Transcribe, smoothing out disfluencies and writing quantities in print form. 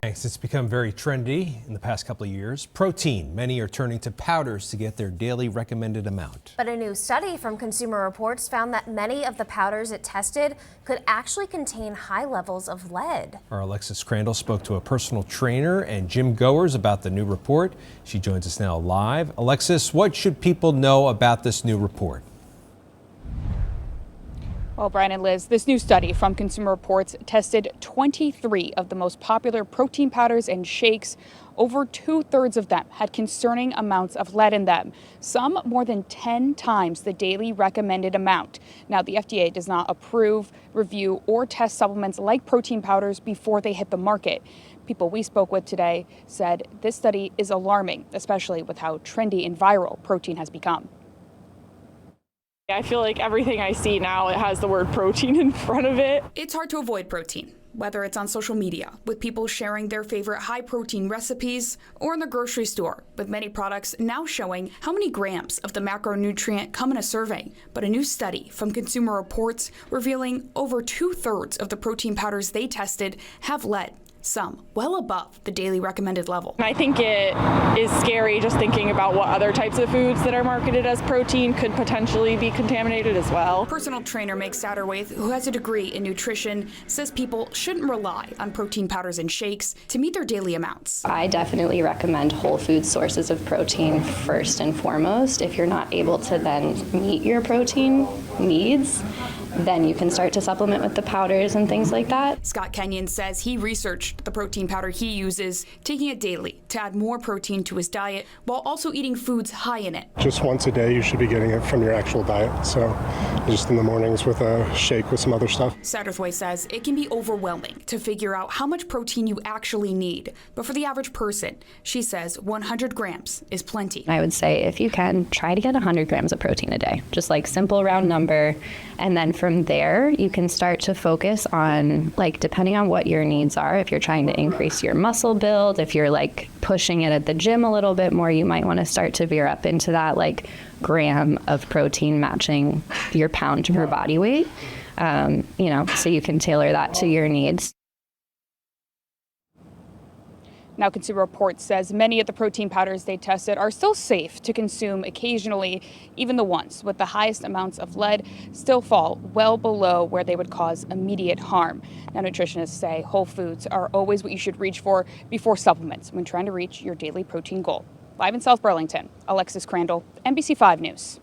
Thanks. It's become very trendy in the past couple of years. Protein. Many are turning to powders to get their daily recommended amount. But a new study from Consumer Reports found that many of the powders it tested could actually contain high levels of lead. Our Alexis Crandall spoke to a personal trainer and gym goers about the new report. She joins us now live. Alexis, what should people know about this new report? Well, Brian and Liz, this new study from Consumer Reports tested 23 of the most popular protein powders and shakes. Over 2/3 of them had concerning amounts of lead in them, some more than 10 times the daily recommended amount. Now, the FDA does not approve, review, or test supplements like protein powders before they hit the market. People we spoke with today said this study is alarming, especially with how trendy and viral protein has become. I feel like everything I see now, it has the word protein in front of it. It's hard to avoid protein, whether it's on social media, with people sharing their favorite high-protein recipes, or in the grocery store, with many products now showing how many grams of the macronutrient come in a serving. But a new study from Consumer Reports revealing over 2/3 of the protein powders they tested have lead, some well above the daily recommended level. I think it is scary just thinking about what other types of foods that are marketed as protein could potentially be contaminated as well. Personal trainer Meg Satterwaith, who has a degree in nutrition, says people shouldn't rely on protein powders and shakes to meet their daily amounts. I definitely recommend whole food sources of protein first and foremost. If you're not able to then meet your protein needs, then you can start to supplement with the powders and things like that. Scott Kenyon says he researched the protein powder he uses, taking it daily to add more protein to his diet while also eating foods high in it. Just once a day, you should be getting it from your actual diet. So just in the mornings with a shake with some other stuff. Satterthwaite says it can be overwhelming to figure out how much protein you actually need. But for the average person, she says 100 grams is plenty. I would say if you can, try to get 100 grams of protein a day. Just like simple round number. And then from there, you can start to focus on, like, depending on what your needs are. If you're trying to increase your muscle build, if you're like pushing it at the gym a little bit more, you might want to start to veer up into that like gram of protein matching your pound per body weight, so you can tailor that to your needs. Now, Consumer Reports says many of the protein powders they tested are still safe to consume occasionally. Even the ones with the highest amounts of lead still fall well below where they would cause immediate harm. Now, nutritionists say whole foods are always what you should reach for before supplements when trying to reach your daily protein goal. Live in South Burlington, Alexis Crandall, NBC5 News.